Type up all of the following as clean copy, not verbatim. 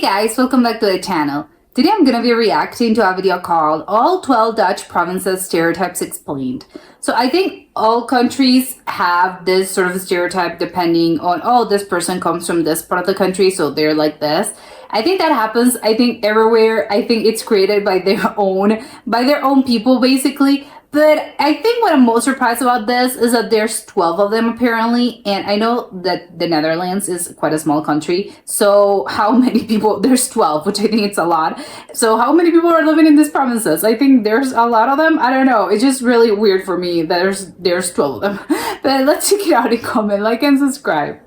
guys, welcome back to the channel. Today I'm gonna be reacting to a video called All 12 Dutch Provinces Stereotypes Explained. So I think all countries have this sort of stereotype depending on, oh, this person comes from this part of the country, so they're like this. I think that happens, I think everywhere. I think it's created by their own people basically. But I think what I'm most surprised about this is that there's 12 of them apparently, and I know that the Netherlands is quite a small country, so how many people? There's 12, which I think it's a lot. So how many people are living in these provinces? I think there's a lot of them. I don't know. It's just really weird for me that there's 12 of them. But let's check it out and comment, like and subscribe.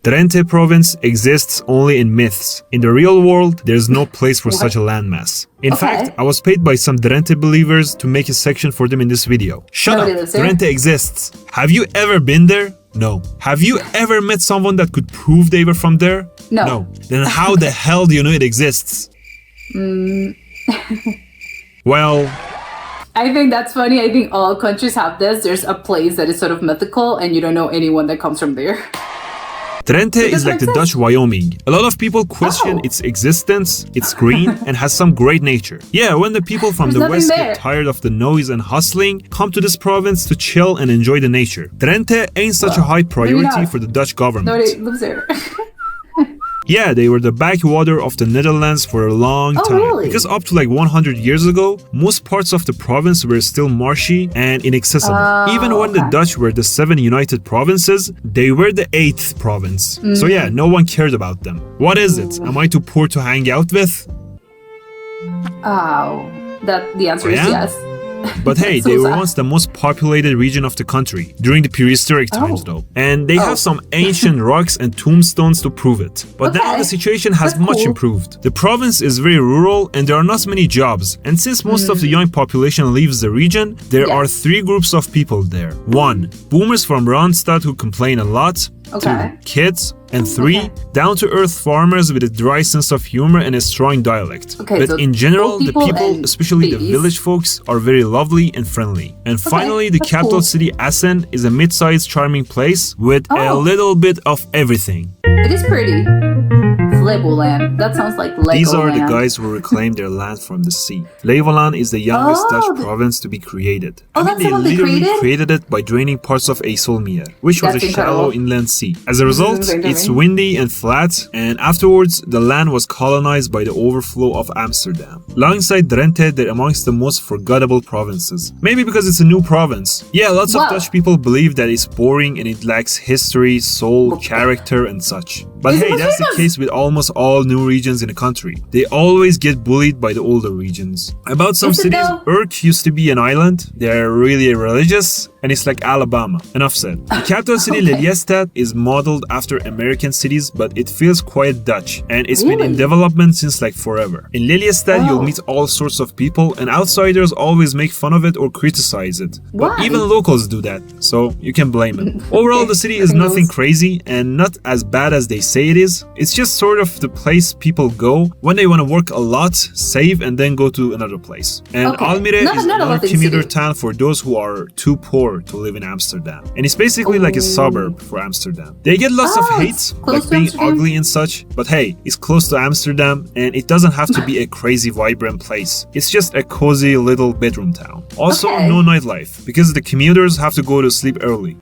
Drenthe province exists only in myths. In the real world, there's no place for such a landmass. In fact, I was paid by some Drenthe believers to make a section for them in this video. Shut up! Drenthe exists. Have you ever been there? No. Have you ever met someone that could prove they were from there? No. Then how the hell do you know it exists? Well, I think that's funny. I think all countries have this. There's a place that is sort of mythical and you don't know anyone that comes from there. Drenthe is like the Dutch Wyoming. A lot of people question its existence, it's green, and has some great nature. Yeah, when the people from the west get tired of the noise and hustling, come to this province to chill and enjoy the nature. Drenthe ain't such a high priority for the Dutch government. Nobody lives there. Yeah, they were the backwater of the Netherlands for a long time. Really? Because up to like 100 years ago, most parts of the province were still marshy and inaccessible. Even when the Dutch were the 7 united provinces, they were the 8th province. So yeah, no one cared about them. What is it? Am I too poor to hang out with? Oh, the answer is yes. But hey, they were once the most populated region of the country, during the prehistoric times though. And they have some ancient rocks and tombstones to prove it. But now the situation has much improved. The province is very rural and there are not many jobs. And since most of the young population leaves the region, there are 3 groups of people there. 1. Boomers from Randstad who complain a lot. 2. Kids. And 3. Down-to-earth farmers with a dry sense of humor and a strong dialect. But in general, the people, especially the village folks, are very lovely and friendly. And finally, the capital city Assen is a mid-sized charming place with a little bit of everything. It is pretty. Flevoland. That sounds like Legoland. These are the guys who reclaimed their land from the sea. Flevoland is the youngest Dutch province to be created. I mean, they literally created it by draining parts of IJsselmeer, which was a shallow inland sea. As a result, it's windy and flat, and afterwards, the land was colonized by the overflow of Amsterdam. Alongside Drenthe, they're amongst the most forgettable provinces. Maybe because it's a new province. Yeah, lots of Dutch people believe that it's boring and it lacks history, soul, character, and such. But hey, that's the case with almost all new regions in the country. They always get bullied by the older regions. About some cities, Urk used to be an island. They're really religious, and it's like Alabama. Enough said. The capital city, Lelystad, is modeled after American cities, but it feels quite Dutch, and it's been in development since like forever. In Lelystad, you'll meet all sorts of people, and outsiders always make fun of it or criticize it. But even locals do that, so you can blame them. Overall, the city is nothing crazy, and not as bad as they say it is. It's just sort of the place people go when they want to work a lot, save, and then go to another place. And Almere is another commuter town for those who are too poor to live in Amsterdam. And it's basically like a suburb for Amsterdam. They get lots of hate, like being ugly and such, but hey, it's close to Amsterdam and it doesn't have to be a crazy vibrant place. It's just a cozy little bedroom town. Also, no nightlife, because the commuters have to go to sleep early.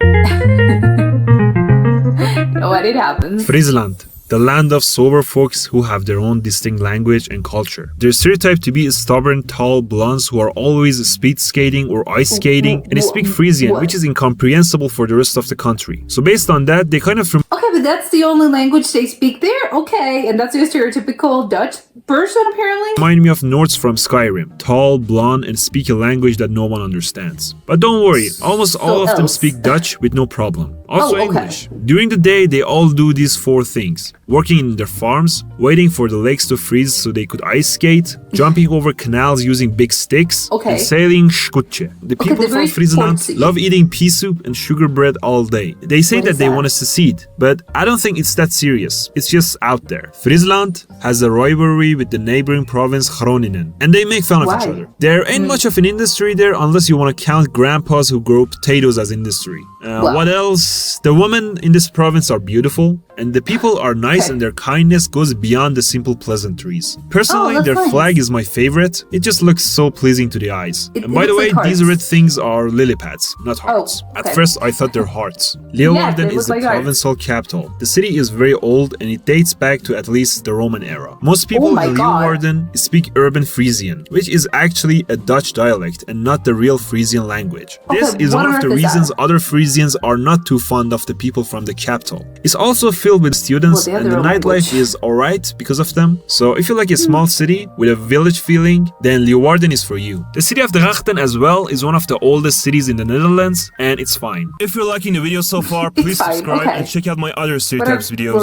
What it happens. Friesland, the land of sober folks who have their own distinct language and culture. They're stereotyped to be stubborn, tall blondes who are always speed skating or ice skating, and they speak Frisian, which is incomprehensible for the rest of the country. So based on that, they kind of... Okay, but that's the only language they speak there? Okay, and that's your stereotypical Dutch person, apparently? Remind me of Nords from Skyrim. Tall, blonde, and speak a language that no one understands. But don't worry, almost all of them speak Dutch with no problem. Also English. During the day, they all do these 4 things. Working in their farms, waiting for the lakes to freeze so they could ice skate, jumping over canals using big sticks, and sailing schutje. The people from Friesland love eating pea soup and sugar bread all day. They say that they want to secede, but I don't think it's that serious. It's just out there. Friesland has a rivalry with the neighboring province Groningen, and they make fun of each other. There ain't much of an industry there unless you want to count grandpas who grow potatoes as industry. What else? The women in this province are beautiful, and the people are nice, and their kindness goes beyond the simple pleasantries. Personally, their flag is my favorite. It just looks so pleasing to the eyes. And by the way, these red things are lily pads, not hearts. At first, I thought they're hearts. Leeuwarden is the provincial capital. The city is very old, and it dates back to at least the Roman era. Most people in Leeuwarden speak urban Frisian, which is actually a Dutch dialect and not the real Frisian language. This is one of the reasons other Frisians are not too fond of the people from the capital. It's also filled with students, and the nightlife is alright because of them. So if you like a small city with a village feeling, then Leeuwarden is for you. The city of Drachten as well is one of the oldest cities in the Netherlands, and it's fine. If you're liking the video so far, please subscribe and check out my other stereotypes videos.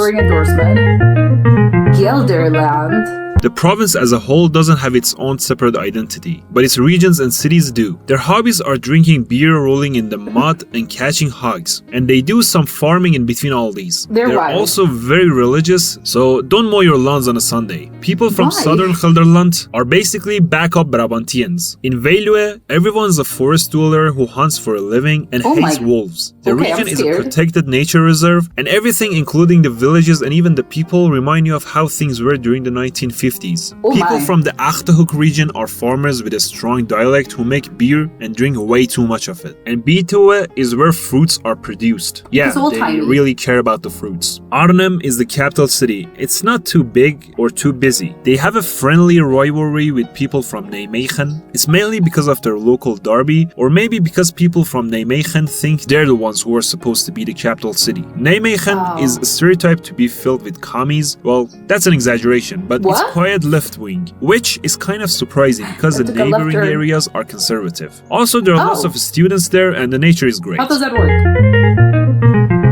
Gelderland. The province as a whole doesn't have its own separate identity, but its regions and cities do. Their hobbies are drinking beer, rolling in the mud, and catching hogs. And they do some farming in between all these. They're also very religious, so don't mow your lawns on a Sunday. People from southern Gelderland are basically backup Brabantians. In Veluwe, everyone's a forest dweller who hunts for a living and hates wolves. The region is a protected nature reserve, and everything, including the villages and even the people, remind you of how things were during the 1950s. People from the Achterhoek region are farmers with a strong dialect who make beer and drink way too much of it. And Betuwe is where fruits are produced. Yeah, they really care about the fruits. Arnhem is the capital city. It's not too big or too busy. They have a friendly rivalry with people from Nijmegen. It's mainly because of their local derby, or maybe because people from Nijmegen think they're the ones who are supposed to be the capital city. Nijmegen is a stereotype to be filled with commies. Well, that's an exaggeration, but it's quite left-wing, which is kind of surprising because the neighboring areas are conservative. Also, there are lots of students there, and the nature is great. How does that work?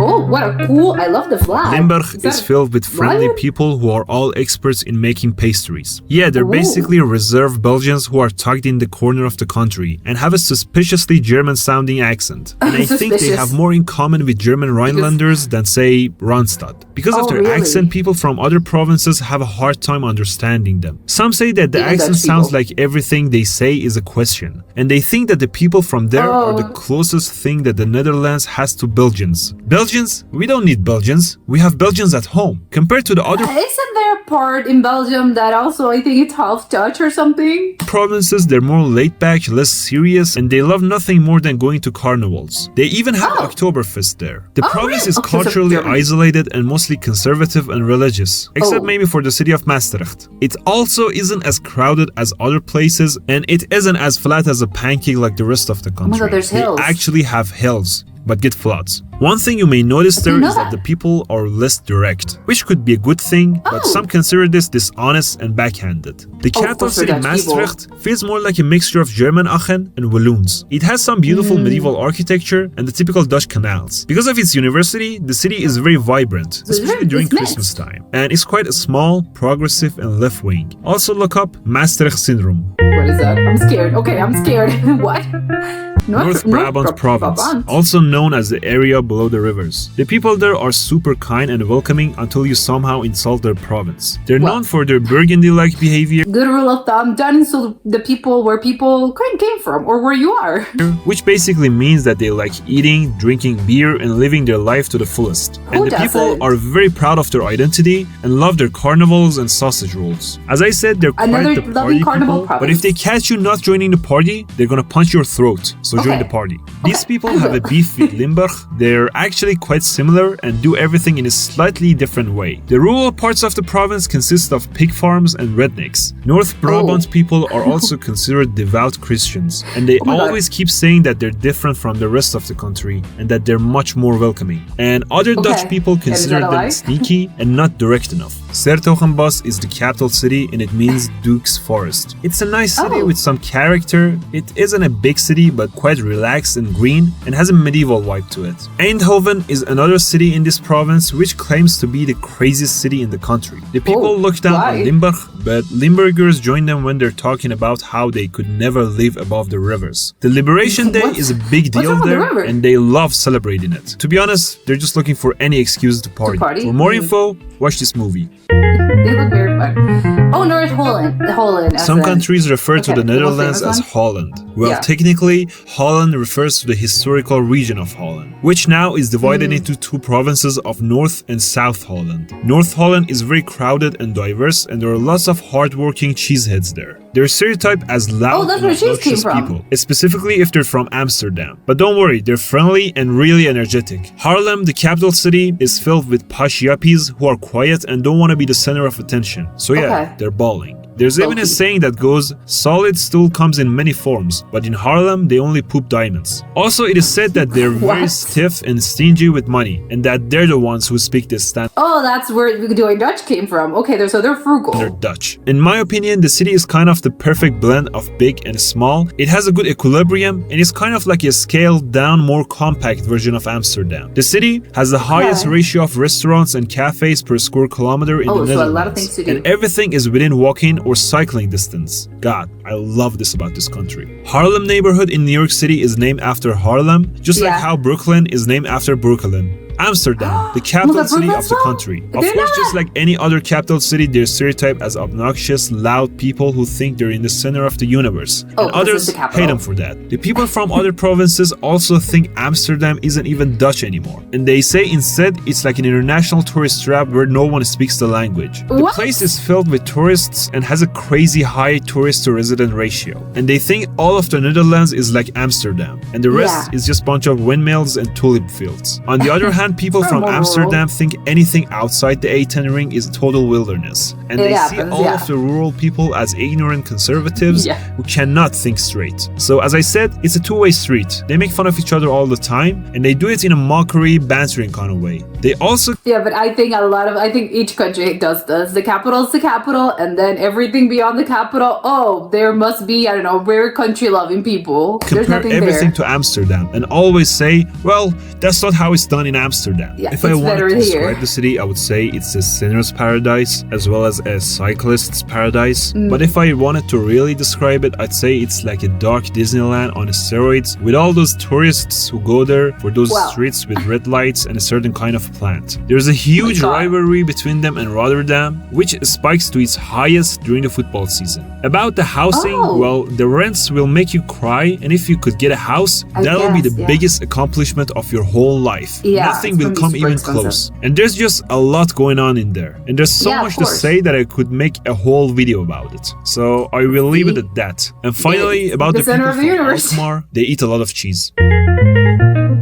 Oh, what a cool, I love the flag. Limburg is filled with friendly people who are all experts in making pastries. Yeah, they're basically reserved Belgians who are tucked in the corner of the country and have a suspiciously German-sounding accent. And I think they have more in common with German Rhinelanders than, say, Randstad. Because of their accent, people from other provinces have a hard time understanding them. Some say that the accent sounds like everything they say is a question. And they think that the people from there are the closest thing that the Netherlands has to Belgians. Belgians? We don't need Belgians. We have Belgians at home. Compared to the other isn't there a part in Belgium that also, I think it's half Dutch or something? Provinces, they're more laid back, less serious, and they love nothing more than going to carnivals. They even have Oktoberfest there. The province is culturally isolated and mostly conservative and religious, except maybe for the city of Maastricht. It also isn't as crowded as other places, and it isn't as flat as a pancake like the rest of the country. Oh my God, there's hills. They actually have hills, but get floods. One thing you may notice there is that the people are less direct, which could be a good thing, but some consider this dishonest and backhanded. The capital city, Maastricht, feels more like a mixture of German Aachen and Walloons. It has some beautiful medieval architecture and the typical Dutch canals. Because of its university, the city is very vibrant, especially during Christmas time, and it's quite a small, progressive, and left-wing. Also look up Maastricht Syndrome. What is that? I'm scared. Okay, I'm scared. What? North Brabant province, also known as the area below the rivers. The people there are super kind and welcoming until you somehow insult their province. They're known for their Burgundy-like behavior. Good rule of thumb, don't insult the people where people came from or where you are. Which basically means that they like eating, drinking beer, and living their life to the fullest. And the people are very proud of their identity and love their carnivals and sausage rolls. As I said, they're quite the party people, but if they catch you not joining the party, they're gonna punch your throat. So join the party. These people have a beef with Limburg. They're actually quite similar and do everything in a slightly different way. The rural parts of the province consist of pig farms and rednecks. North Brabant people are also considered devout Christians, and they always keep saying that they're different from the rest of the country and that they're much more welcoming. And other Dutch people consider them sneaky and not direct enough. 's-Hertogenbosch is the capital city and it means Duke's Forest. It's a nice city with some character. It isn't a big city but quite relaxed and green and has a medieval vibe to it. Eindhoven is another city in this province which claims to be the craziest city in the country. The people look down on Limburg, but Limburgers join them when they're talking about how they could never live above the rivers. The Liberation Day is a big deal there and they love celebrating it. To be honest, they're just looking for any excuse to party. For more info, watch this movie. They look very fun. Oh, North Holland. Holland. Some countries refer to the Netherlands as Holland. Well, technically, Holland refers to the historical region of Holland, which now is divided into two provinces of North and South Holland. North Holland is very crowded and diverse, and there are lots of hardworking cheeseheads there. They're stereotyped as loud and obnoxious people, specifically if they're from Amsterdam. But don't worry, they're friendly and really energetic. Haarlem, the capital city, is filled with posh yuppies who are quiet and don't want to be the center of attention. So yeah, they're balling. There's even a saying that goes, solid stool comes in many forms, but in Haarlem, they only poop diamonds. Also, it is said that they're very stiff and stingy with money, and that they're the ones who speak this standard. Oh, that's where doing Dutch came from. Okay, so they're frugal. They're Dutch. In my opinion, the city is kind of the perfect blend of big and small. It has a good equilibrium, and it's kind of like a scaled down, more compact version of Amsterdam. The city has the highest ratio of restaurants and cafes per square kilometer in the Netherlands. So a lot of things to do. And everything is within walking or cycling distance. God, I love this about this country. Harlem neighborhood in New York City is named after Harlem, just like how Brooklyn is named after Brooklyn. Amsterdam, the capital city of the country. Of course, just like any other capital city, they're stereotyped as obnoxious, loud people who think they're in the center of the universe. And others hate them for that. The people from other provinces also think Amsterdam isn't even Dutch anymore. And they say instead it's like an international tourist trap where no one speaks the language. The place is filled with tourists and has a crazy high tourist to resident ratio. And they think all of the Netherlands is like Amsterdam. And the rest is just a bunch of windmills and tulip fields. On the other hand, people from Amsterdam think anything outside the A10 ring is total wilderness. And they see all of the rural people as ignorant conservatives who cannot think straight. So as I said, it's a two-way street. They make fun of each other all the time, and they do it in a mockery, bantering kind of way. They also... Yeah, but I think each country does this. The capital is the capital, and then everything beyond the capital, there must be, I don't know, very country-loving people. Compare everything to Amsterdam, and always say, well, that's not how it's done in Amsterdam. If I wanted to describe the city, I would say it's a sinner's paradise as well as a cyclist's paradise. But if I wanted to really describe it, I'd say it's like a dark Disneyland on steroids with all those tourists who go there for those streets with red lights and a certain kind of plant. There's a huge rivalry between them and Rotterdam, which spikes to its highest during the football season. About the housing, well, the rents will make you cry, and if you could get a house, that'll be the biggest accomplishment of your whole life. Nothing will come even close. And there's just a lot going on in there. And there's so much to say that I could make a whole video about it. So I will leave it at that. And finally, about the people from Alkmaar, they eat a lot of cheese.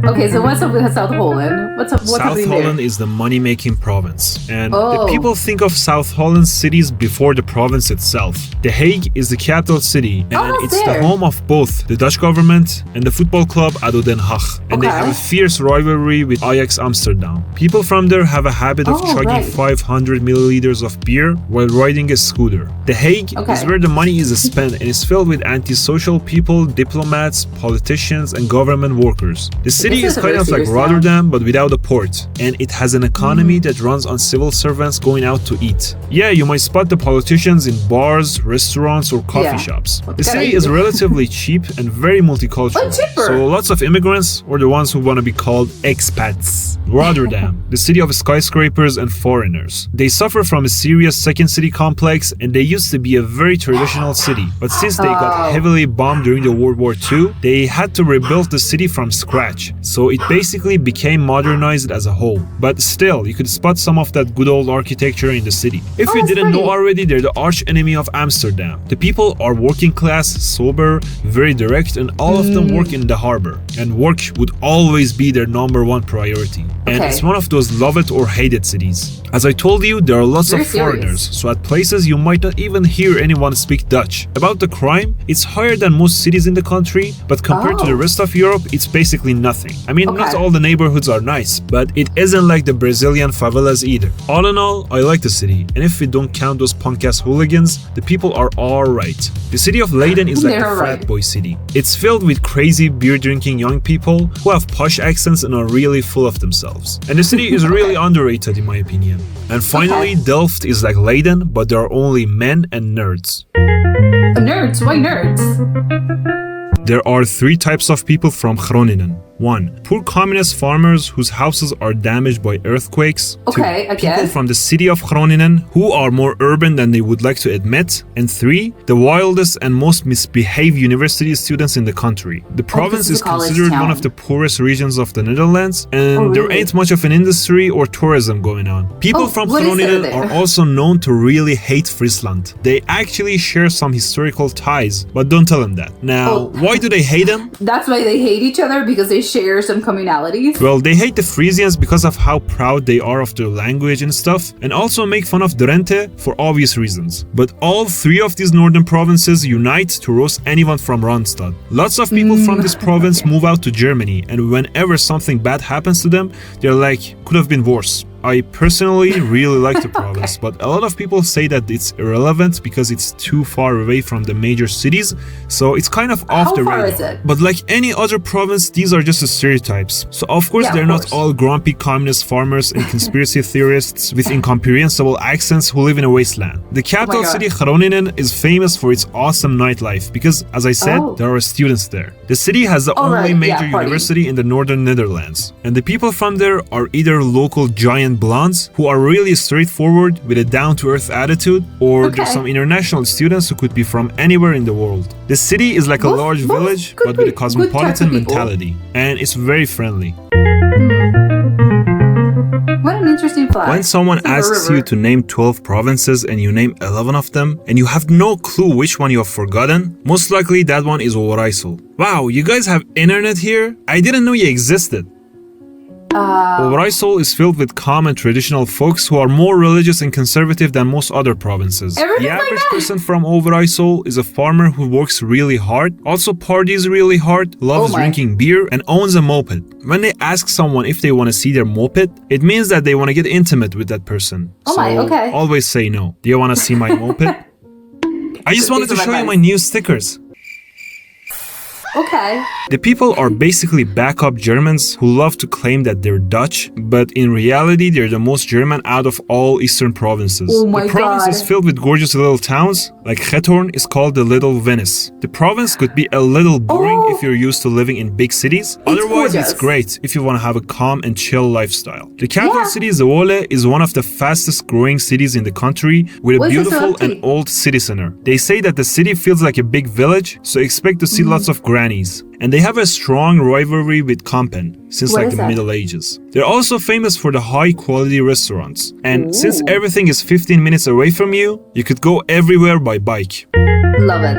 Okay, so what's up with South Holland? South Holland is the money-making province, and the people think of South Holland cities before the province itself. The Hague is the capital city, and it's the home of both the Dutch government and the football club ADO Den Haag, and they have a fierce rivalry with Ajax Amsterdam. People from there have a habit of chugging 500 milliliters of beer while riding a scooter. The Hague is where the money is spent and is filled with antisocial people, diplomats, politicians, and government workers. The city is kind of like Rotterdam, but without a port, and it has an economy that runs on civil servants going out to eat. Yeah, you might spot the politicians in bars, restaurants, or coffee shops. The city is relatively cheap and very multicultural, so lots of immigrants, or the ones who want to be called expats. Rotterdam, the city of skyscrapers and foreigners. They suffer from a serious second city complex, and they used to be a very traditional city, but since they got heavily bombed during the World War II, they had to rebuild the city from scratch, so it basically became modernized as a whole. But still, you could spot some of that good old architecture in the city. If you didn't know already, they're the arch enemy of Amsterdam. The people are working class, sober, very direct, and all of them work in the harbor. And work would always be their #1 priority. And it's one of those love it or hate it cities. As I told you, there are lots of foreigners, so at places you might not even hear anyone speak Dutch. About the crime, it's higher than most cities in the country, but compared to the rest of Europe, it's basically nothing. I mean, not all the neighborhoods are nice, but it isn't like the Brazilian favelas either. All in all, I like the city, and if we don't count those punk-ass hooligans, the people are alright. The city of Leiden is like the frat boy city. It's filled with crazy beer-drinking young people who have posh accents and are really full of themselves. And the city is really underrated in my opinion. And finally, Delft is like Leiden, but there are only men and nerds. Nerds? Why nerds? There are 3 types of people from Groningen. 1. Poor communist farmers whose houses are damaged by earthquakes. Okay, 2. again. People from the city of Groningen who are more urban than they would like to admit. And 3. The wildest and most misbehaved university students in the country. The province is considered one of the poorest regions of the Netherlands, and there ain't much of an industry or tourism going on. People from Groningen are also known to really hate Friesland. They actually share some historical ties, but don't tell them that. Now, why do they hate them? That's why they hate each other, because they share some commonalities? Well, they hate the Frisians because of how proud they are of their language and stuff, and also make fun of Drenthe for obvious reasons. But all 3 of these northern provinces unite to roast anyone from Randstad. Lots of people from this province move out to Germany, and whenever something bad happens to them, they're like, could have been worse. I personally really like the province, but a lot of people say that it's irrelevant because it's too far away from the major cities, so it's kind of off the radar. How far is it? But like any other province, these are just the stereotypes. So of course they're not all grumpy communist farmers and conspiracy theorists with incomprehensible accents who live in a wasteland. The capital city Groningen is famous for its awesome nightlife because, as I said, there are students there. The city has the only major university in the northern Netherlands, and the people from there are either local giant blondes who are really straightforward with a down-to-earth attitude, or there's some international students who could be from anywhere in the world. The city is like a large village but with a cosmopolitan mentality, and it's very friendly. What an interesting fact. When someone asks you to name 12 provinces and you name 11 of them, and you have no clue which one you have forgotten, most likely that one is Overijssel. Wow, you guys have internet here? I didn't know you existed. Overijssel is filled with calm and traditional folks who are more religious and conservative than most other provinces. The average person from Overijssel is a farmer who works really hard, also parties really hard, loves drinking beer, and owns a moped. When they ask someone if they want to see their moped, it means that they want to get intimate with that person. Always say no. Do you want to see my moped? I just wanted to show you my new stickers. Okay. The people are basically backup Germans who love to claim that they're Dutch, but in reality they're the most German out of all eastern provinces. The province is filled with gorgeous little towns, like Gethorn is called the Little Venice. The province could be a little boring if you're used to living in big cities, otherwise it's great if you want to have a calm and chill lifestyle. The capital city Zwolle is one of the fastest growing cities in the country, with a beautiful and old city center. They say that the city feels like a big village, so expect to see lots of grannies. And they have a strong rivalry with Kampen since like the Middle Ages. They're also famous for the high quality restaurants. And since everything is 15 minutes away from you, you could go everywhere by bike. Love it.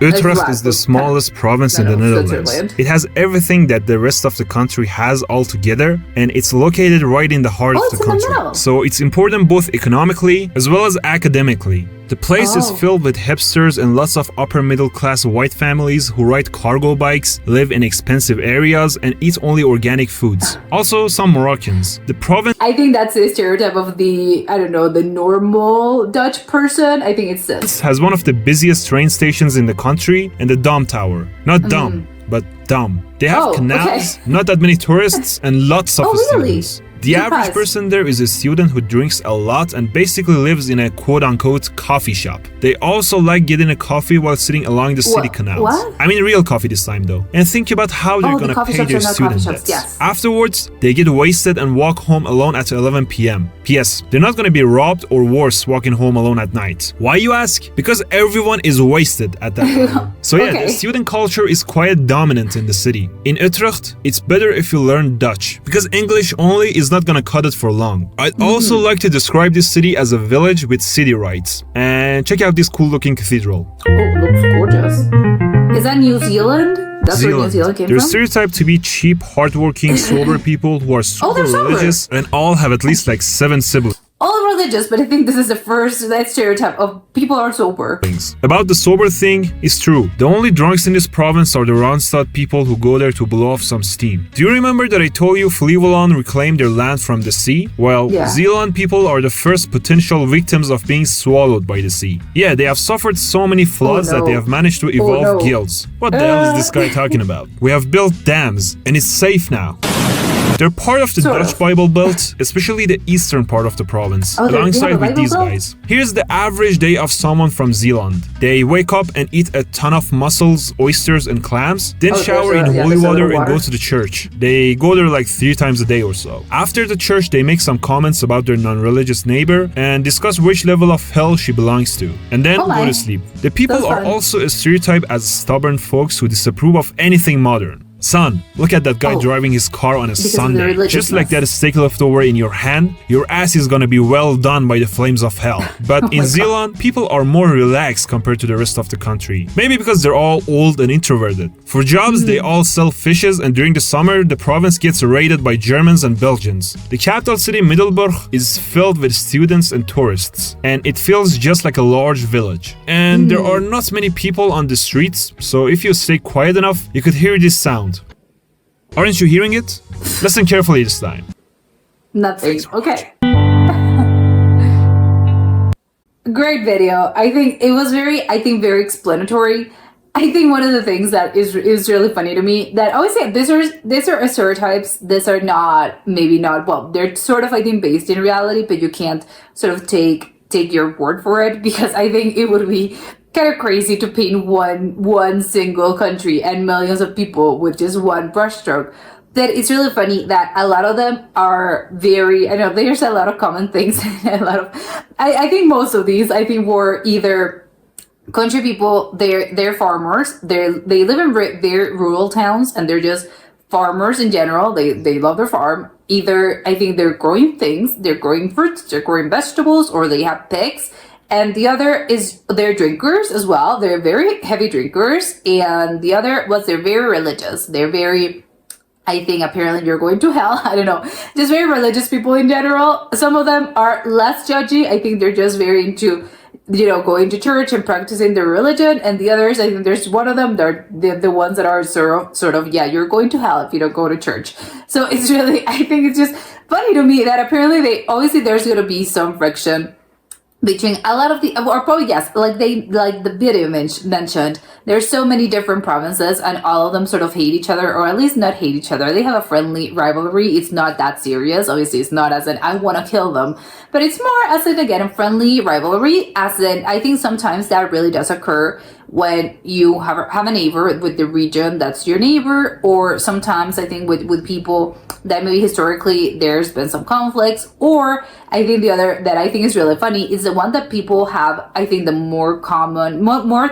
Utrecht is the smallest province in the Netherlands. It has everything that the rest of the country has all together, and it's located right in the heart of the country. So it's important both economically as well as academically. The place is filled with hipsters and lots of upper middle class white families who ride cargo bikes, live in expensive areas, and eat only organic foods. Also, some Moroccans. The province, I think that's a stereotype of the, I don't know, the normal Dutch person. I think it's this. Has one of the busiest train stations in the country and the Dam Tower. Not dumb, but dumb. They have canals, not that many tourists, and lots of students. The average person there is a student who drinks a lot and basically lives in a quote-unquote coffee shop. They also like getting a coffee while sitting along the city canals. I mean real coffee this time though. And think about how they're gonna pay their student debts. Afterwards, they get wasted and walk home alone at 11 p.m. P.S. They're not gonna be robbed or worse walking home alone at night. Why, you ask? Because everyone is wasted at that time. So yeah, the student culture is quite dominant in the city. In Utrecht, it's better if you learn Dutch, because English only is not gonna cut it for long. I'd also like to describe this city as a village with city rights. And check out this cool looking cathedral. Oh, it looks gorgeous. Is that New Zealand? That's where New Zealand came They're from? stereotyped to be cheap, hardworking, sober people who are super religious and all have at least like 7 siblings. All religious, but I think this is the first that stereotype of people are sober. About the sober thing is true. The only drunks in this province are the Randstad people who go there to blow off some steam. Do you remember that I told you Flevoland reclaimed their land from the sea? Well, Zeeland people are the first potential victims of being swallowed by the sea. Yeah, they have suffered so many floods that they have managed to evolve gills. What the hell is this guy talking about? We have built dams, and it's safe now. They're part of the Dutch Bible Belt, especially the eastern part of the province, alongside with these guys. Here's the average day of someone from Zealand. They wake up and eat a ton of mussels, oysters, and clams, then shower in holy water and go to the church. They go there like 3 times a day or so. After the church, they make some comments about their non-religious neighbor and discuss which level of hell she belongs to, and then go to sleep. The people are also a stereotype as stubborn folks who disapprove of anything modern. Son, look at that guy driving his car on a Sunday. Just like that steak left over in your hand, your ass is gonna be well done by the flames of hell. But in Zealand, people are more relaxed compared to the rest of the country. Maybe because they're all old and introverted. For jobs, they all sell fishes, and during the summer, the province gets raided by Germans and Belgians. The capital city, Middelburg, is filled with students and tourists, and it feels just like a large village. And there are not many people on the streets, so if you stay quiet enough, you could hear this sound. Aren't you hearing it? Listen carefully this time. Nothing. Okay. Great video. I think it was very explanatory. I think one of the things that is really funny to me that I always say these are stereotypes. These are they're sort of, I think, based in reality, but you can't sort of take your word for it, because I think it would be kind of crazy to paint one single country and millions of people with just one brushstroke. That it's really funny that a lot of them are very, I know there's a lot of common things. I think most of these, I think, were either country people, they're farmers, they live in very rural towns, and they're just farmers in general. They love their farm. Either, I think, they're growing things, they're growing fruits, they're growing vegetables, or they have pigs. And the other is they're drinkers as well. They're very heavy drinkers. And the other was they're very religious. They're very, I think, apparently you're going to hell. I don't know. Just very religious people in general. Some of them are less judgy. I think they're just very into, going to church and practicing their religion. And the others, I think there's one of them, they're the ones that are sort of, you're going to hell if you don't go to church. So it's really, I think it's just funny to me that apparently obviously there's going to be some friction between a lot of or probably, yes, like the video mentioned, there's so many different provinces, and all of them sort of hate each other, or at least not hate each other. They have a friendly rivalry. It's not that serious. Obviously, it's not as in, I want to kill them, but it's more as in, again, a friendly rivalry, as in, I think sometimes that really does occur when you have a neighbor with the region that's your neighbor, or sometimes I think with people that maybe historically there's been some conflicts. Or I think the other that I think is really funny is the one that people have, I think, the more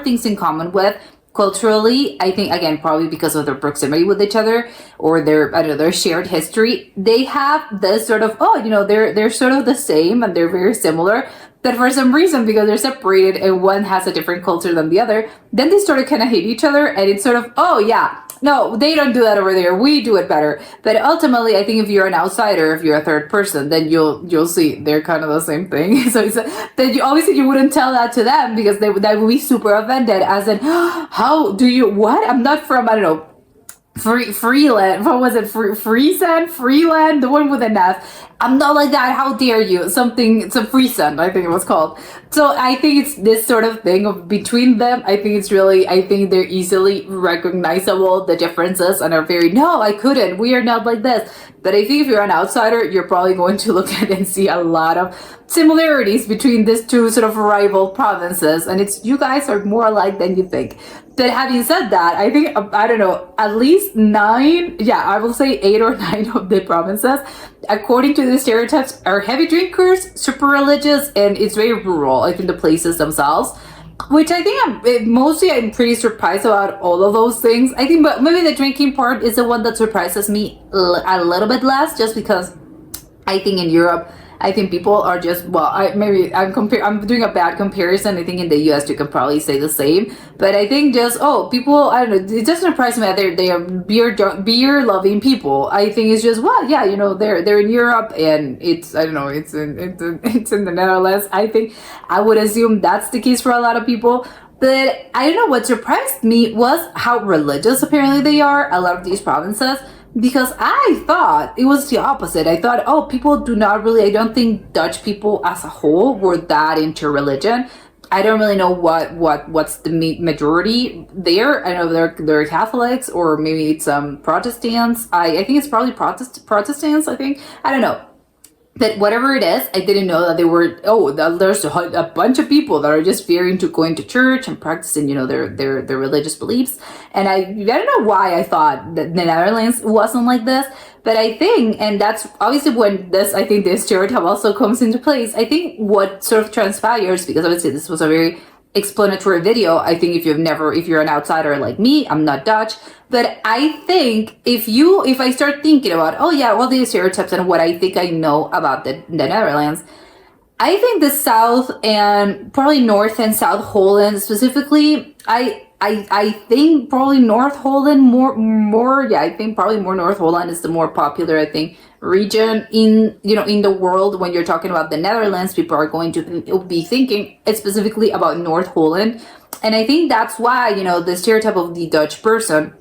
things in common with culturally. I think, again, probably because of their proximity with each other, or their shared history. They have this sort of, they're sort of the same and they're very similar. But for some reason, because they're separated and one has a different culture than the other, then they sort of kind of hate each other, and it's sort of, no, they don't do that over there, we do it better. But ultimately, I think if you're an outsider, if you're a third person, then you'll see they're kind of the same thing. So then obviously you wouldn't tell that to them, because that would be super offended, as in, how do you, what? I'm not from, I don't know, Freeland, what was it? Freeland, the one with an F. I'm not like that. How dare you? It's a Friesland, I think it was called. So I think it's this sort of thing of between them. I think they're easily recognizable, the differences, and are very, no, I couldn't. We are not like this. But I think if you're an outsider, you're probably going to look at it and see a lot of similarities between these two sort of rival provinces. And you guys are more alike than you think. But having said that, I think, I don't know, at least 9, I will say 8 or 9 of the provinces, according to the stereotypes, are heavy drinkers, super religious, and it's very rural, I think, the places themselves. Which I think I'm pretty surprised about all of those things. I think, but maybe the drinking part is the one that surprises me a little bit less, just because I think in Europe, I think people are just, I'm doing a bad comparison. I think in the US you can probably say the same, but I think just, people, I don't know, it doesn't surprise me that they are beer loving people. I think it's just, they're in Europe, and it's, I don't know, it's in the Netherlands. I think I would assume that's the case for a lot of people. But I don't know, what surprised me was how religious apparently they are, a lot of these provinces. Because I thought it was the opposite. I thought, people do not really, I don't think Dutch people as a whole were that into religion. I don't really know what's the majority there. I know they're Catholics, or maybe it's Protestants. I think it's probably Protestants. I think, I don't know. But whatever it is, I didn't know that they were. Oh, there's a bunch of people that are just very into going to church and practicing, their religious beliefs. And I don't know why I thought that the Netherlands wasn't like this. But I think, and that's obviously when I think this stereotype also comes into place. I think what sort of transpires, because obviously this was a very explanatory video. I think if you're an outsider like me, I'm not Dutch, but I think if I start thinking about, oh yeah, all these stereotypes and what I think I know about the Netherlands, I think the South and probably North and South Holland specifically, I think probably North Holland more. Yeah, I think probably more North Holland is the more popular, I think, region in the world. When you're talking about the Netherlands, people are going to be thinking specifically about North Holland. And I think that's why, the stereotype of the Dutch person,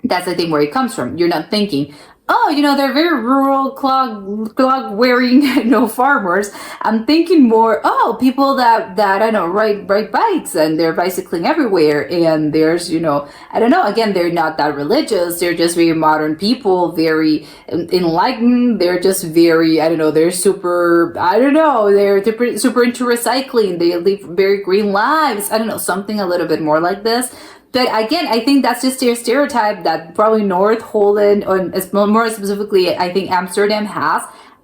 that's the thing where it comes from. You're not thinking, oh, they're very rural, clog wearing, farmers. I'm thinking more, oh, people that I know ride bikes and they're bicycling everywhere. And there's, I don't know, again, they're not that religious. They're just very modern people, very enlightened. They're just very, I don't know, they're super, I don't know, they're super into recycling. They live very green lives. I don't know, something a little bit more like this. But again, I think that's just a stereotype that probably North Holland, or more specifically, I think Amsterdam has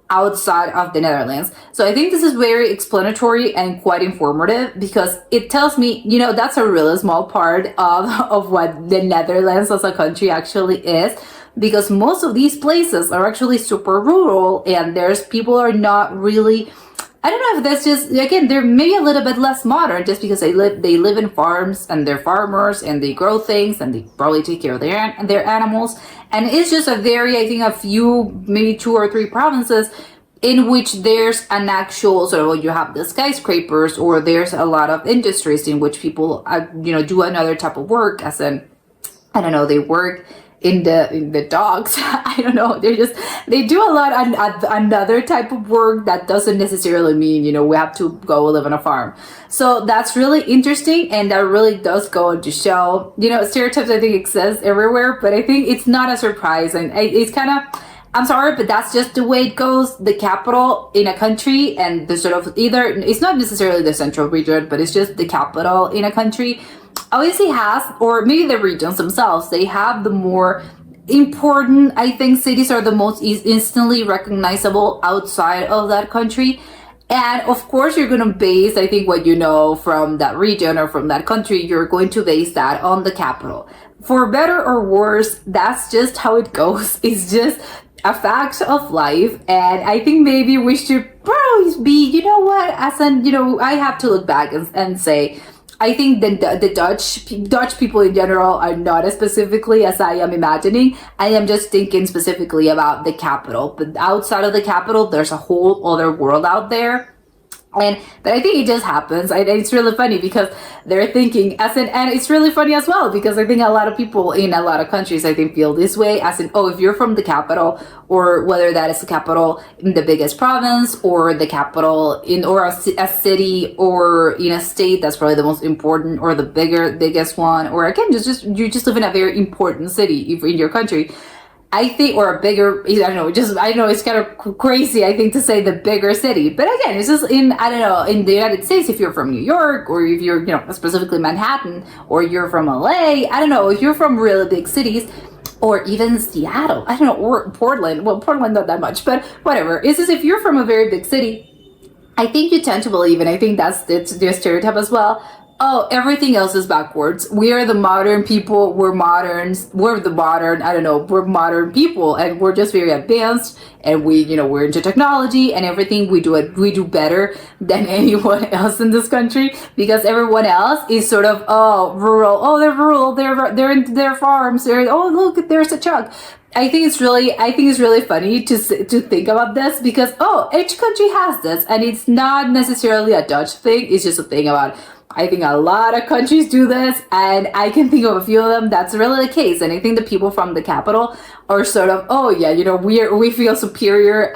outside of the Netherlands. So I think this is very explanatory and quite informative, because it tells me, that's a really small part of what the Netherlands as a country actually is. Because most of these places are actually super rural, and people are not really, I don't know if that's just, again, they're maybe a little bit less modern just because they live in farms and they're farmers and they grow things and they probably take care of their animals. And it's just I think a few, maybe 2 or 3 provinces in which there's an actual sort of, you have the skyscrapers, or there's a lot of industries in which people, do another type of work, as in, I don't know, they work in the dogs. I don't know. They do a lot on another type of work that doesn't necessarily mean, we have to go live on a farm. So that's really interesting. And that really does go on to show, stereotypes I think exist everywhere, but I think it's not a surprise. And it's kind of, I'm sorry, but that's just the way it goes. The capital in a country, and the sort of it's not necessarily the central region, but it's just the capital in a country, obviously has, or maybe the regions themselves, they have the more important, I think cities are the most instantly recognizable outside of that country. And of course, you're going to base, I think, what you know from that region or from that country, you're going to base that on the capital. For better or worse, that's just how it goes. It's just a fact of life. And I think maybe we should probably be, I have to look back and say, I think the Dutch people in general are not as specifically as I am imagining. I am just thinking specifically about the capital. But outside of the capital, there's a whole other world out there. But I think it just happens. It's really funny because they're thinking and it's really funny as well, because I think a lot of people in a lot of countries, I think, feel this way, as in, oh, if you're from the capital, or whether that is the capital in the biggest province, or the capital or a city, or in a state that's probably the most important, or the biggest one, or again, you just live in a very important city in your country. I think, or a bigger, I don't know, it's kind of crazy, I think, to say the bigger city. But again, it's just in the United States, if you're from New York, or if you're, specifically Manhattan, or you're from LA, I don't know, if you're from really big cities, or even Seattle, I don't know, or Portland, well, Portland not that much, but whatever. It's just, if you're from a very big city, I think you tend to believe, and I think that's the stereotype as well, oh, everything else is backwards. We are the modern people. We're moderns. We're modern people, and we're just very advanced, and we're into technology and everything. We do better than anyone else in this country, because everyone else is sort of, rural. Oh, they're rural. They're in their farms. Look, there's a truck. I think it's really funny to think about this, because each country has this, and it's not necessarily a Dutch thing. It's just a thing about, I think, a lot of countries do this, and I can think of a few of them that's really the case. And I think the people from the capital are sort of, we feel superior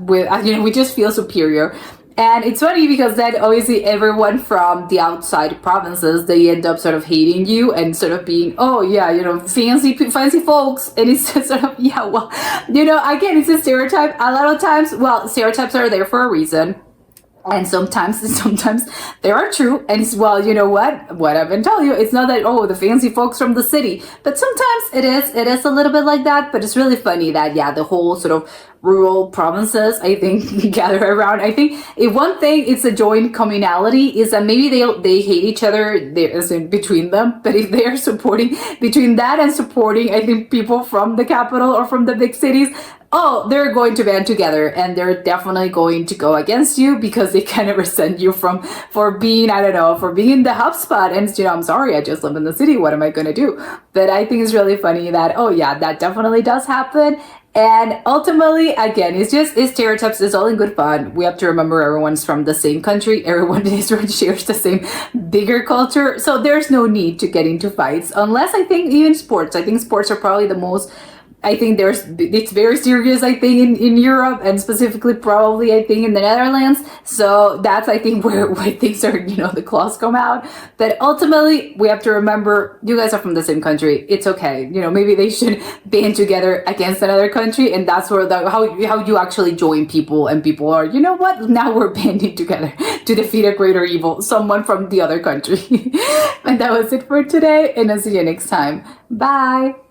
we just feel superior. And it's funny because then obviously everyone from the outside provinces, they end up sort of hating you and sort of being, oh yeah, you know, fancy folks. And it's just sort of, yeah, well, you know, again, it's a stereotype. A lot of times, well, stereotypes are there for a reason. And sometimes they are true. And it's, well, you know what I've been telling you, it's not that, oh, the fancy folks from the city, but sometimes it is a little bit like that. But it's really funny that, yeah, the whole sort of rural provinces, I think, gather around. I think if one thing, it's a joint communality, is that maybe they hate each other as in between them, but if they are supporting, between that and supporting, I think, people from the capital or from the big cities, oh, they're going to band together, and they're definitely going to go against you because they kind of resent you for being, I don't know, for being in the hub spot. And, you know, I'm sorry, I just live in the city. What am I going to do? But I think it's really funny that, oh yeah, that definitely does happen. And ultimately, again, it's stereotypes. It's all in good fun. We have to remember everyone's from the same country. Everyone shares the same bigger culture. So there's no need to get into fights, unless I think even sports. I think sports are probably the most, I think it's very serious, I think, in Europe, and specifically probably, I think, in the Netherlands. So that's, I think, where things are, you know, the claws come out. But ultimately, we have to remember, you guys are from the same country. It's okay. You know, maybe they should band together against another country. And that's where how you actually join people. And people are, you know what, now we're banding together to defeat a greater evil, someone from the other country. And that was it for today. And I'll see you next time. Bye.